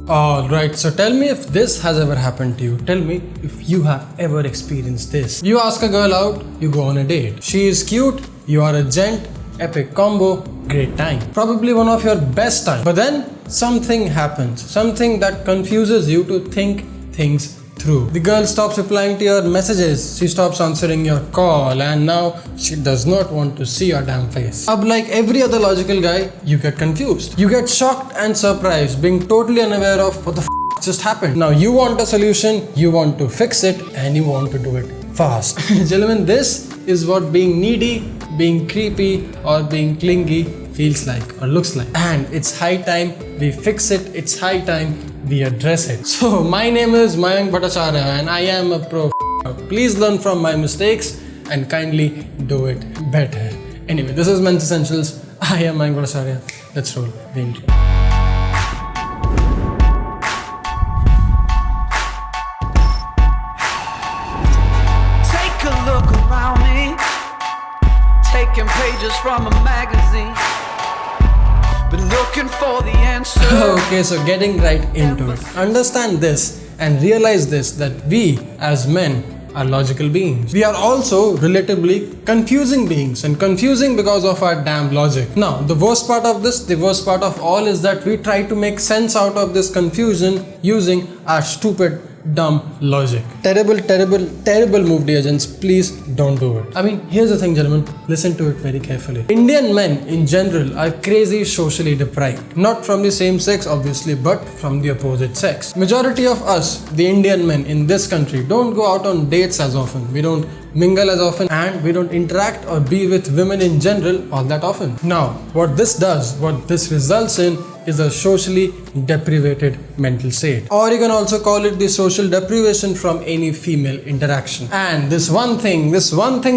Alright, so tell me if this has ever happened to you. Tell me if you have ever experienced this. You ask a girl out, you go on a date. She is cute, you are a gent, epic combo, great time. Probably one of your best time. But then something happens. Something that confuses you to think things through. The girl stops replying to your messages, she stops answering your call, and now she does not want to see your damn face. Like every other logical guy, you get confused. You get shocked and surprised, being totally unaware of what the just happened. Now you want a solution, you want to fix it, and you want to do it fast. Gentlemen, this is what being needy, being creepy, or being clingy feels like or looks like. And it's high time we fix it, it's high time we address it. So my name is Mayank Bhattacharya and I am a pro. Please learn from my mistakes and kindly do it better. Anyway, this is Men's Essentials. I am Mayank Bhattacharya. Let's roll the intro. Take a look around me, taking pages from a magazine. Been looking for the answer. Okay, so getting right into it. Understand this and realize this, that we as men are logical beings. We are also relatively confusing beings, and confusing because of our damn logic. Now, the worst part of all is that we try to make sense out of this confusion using our stupid, dumb logic. Terrible move, dear gents. Please don't do it. I mean, here's the thing, gentlemen. Listen to it very carefully. Indian men in general are crazy socially deprived. Not from the same sex, obviously, but from the opposite sex. Majority of us, the Indian men in this country, don't go out on dates as often. We don't mingle as often, and we don't interact or be with women in general all that often. Now, what this results in is a socially deprivated mental state. Or you can also call it the social deprivation from any female interaction. And this one thing,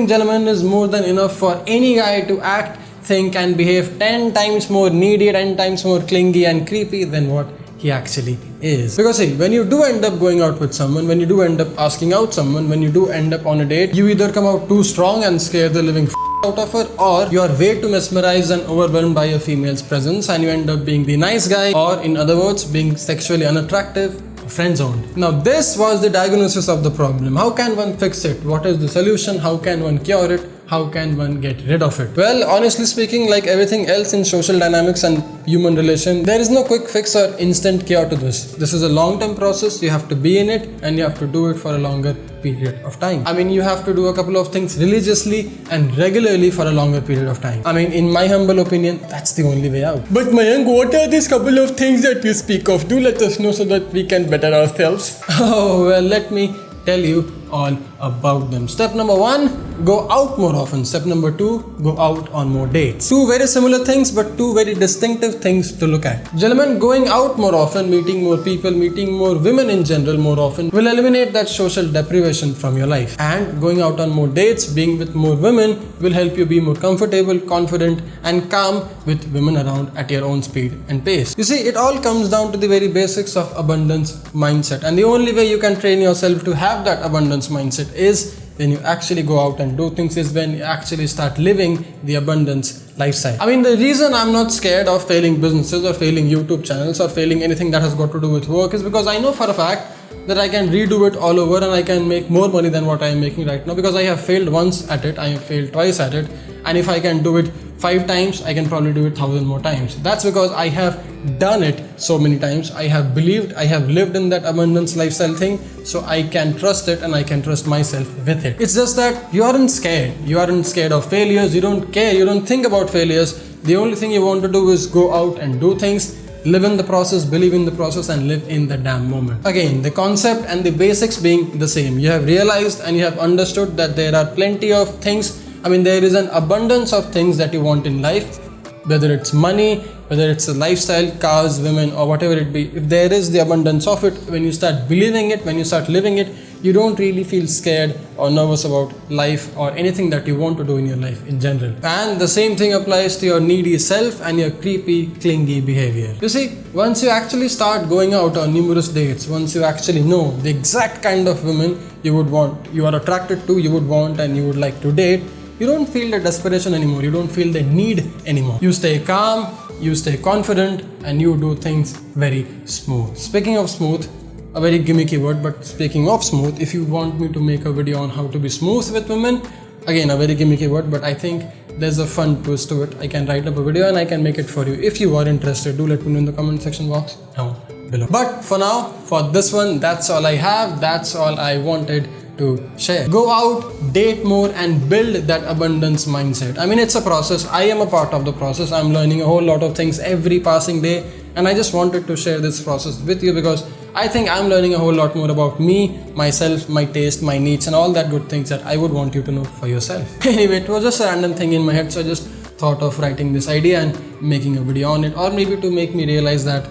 gentlemen, is more than enough for any guy to act, think and behave 10 times more needy, 10 times more clingy and creepy than what he actually is. Because see, when you do end up going out with someone, when you do end up asking out someone, when you do end up on a date, you either come out too strong and scare the living out of her, or you are way too mesmerized and overwhelmed by a female's presence and you end up being the nice guy, or in other words, being sexually unattractive, friend-zoned. Now this was the diagnosis of the problem. How can one fix it? What is the solution? How can one cure it? How can one get rid of it? Well, honestly speaking, like everything else in social dynamics and human relation, there is no quick fix or instant cure to this. This is a long-term process. You have to be in it and you have to do it for a longer period of time. I mean, you have to do a couple of things religiously and regularly for a longer period of time. I mean, in my humble opinion, that's the only way out. But Mayank, what are these couple of things that you speak of? Do let us know so that we can better ourselves. Oh, well, let me tell you all about them. Step number 1, go out more often. Step number 2, go out on more dates. Two very similar things, but two very distinctive things to look at. Gentlemen, going out more often, meeting more people, meeting more women in general more often will eliminate that social deprivation from your life. And going out on more dates, being with more women will help you be more comfortable, confident and calm with women around at your own speed and pace. You see, it all comes down to the very basics of abundance mindset, and the only way you can train yourself to have that abundance mindset is when you actually go out and do things, is when you actually start living the abundance lifestyle. I mean, the reason I'm not scared of failing businesses or failing YouTube channels or failing anything that has got to do with work is because I know for a fact that I can redo it all over and I can make more money than what I am making right now, because I have failed once at it, I have failed twice at it, and if I can do it 5 times, I can probably do it 1,000 more times. That's because I have done it so many times. I have believed, I have lived in that abundance lifestyle thing, so I can trust it and I can trust myself with it. It's just that you aren't scared. You aren't scared of failures. You don't care. You don't think about failures. The only thing you want to do is go out and do things, live in the process, believe in the process, and live in the damn moment. Again, the concept and the basics being the same. You have realized and you have understood that there are plenty of things. I mean, there is an abundance of things that you want in life, whether it's money, whether it's a lifestyle, cars, women, or whatever it be. If there is the abundance of it, when you start believing it, when you start living it, you don't really feel scared or nervous about life or anything that you want to do in your life in general. And the same thing applies to your needy self and your creepy, clingy behavior. You see, once you actually start going out on numerous dates, once you actually know the exact kind of women you would want, you are attracted to, you would want and you would like to date, you don't feel the desperation anymore. You don't feel the need anymore. You stay calm, you stay confident, and you do things very smooth. Speaking of smooth, a very gimmicky word, but speaking of smooth, if you want me to make a video on how to be smooth with women, again a very gimmicky word, but I think there's a fun twist to it. I can write up a video and I can make it for you. If you are interested, do let me know in the comment section box down below. But for now, for this one, that's all I have. That's all I wanted to share. Go out, date more, and build that abundance mindset. I mean, it's a process. I am a part of the process. I'm learning a whole lot of things every passing day, and I just wanted to share this process with you because I think I'm learning a whole lot more about me, myself, my taste, my needs, and all that good things that I would want you to know for yourself. Anyway, it was just a random thing in my head, so I just thought of writing this idea and making a video on it, or maybe to make me realize that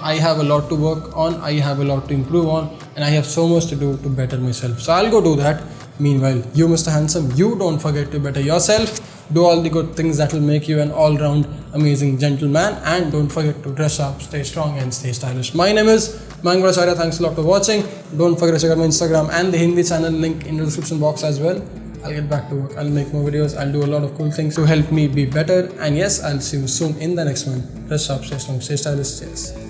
I have a lot to work on, I have a lot to improve on, and I have so much to do to better myself. So I'll go do that. Meanwhile, you, Mr. Handsome, you don't forget to better yourself. Do all the good things that will make you an all-round amazing gentleman, and don't forget to dress up, stay strong, and stay stylish. My name is Mayank Bhattacharya. Thanks a lot for watching. Don't forget to check out my Instagram and the Hindi channel, link in the description box as well. I'll get back to work. I'll make more videos. I'll do a lot of cool things to help me be better. And yes, I'll see you soon in the next one. Dress up, stay strong, stay stylish. Cheers.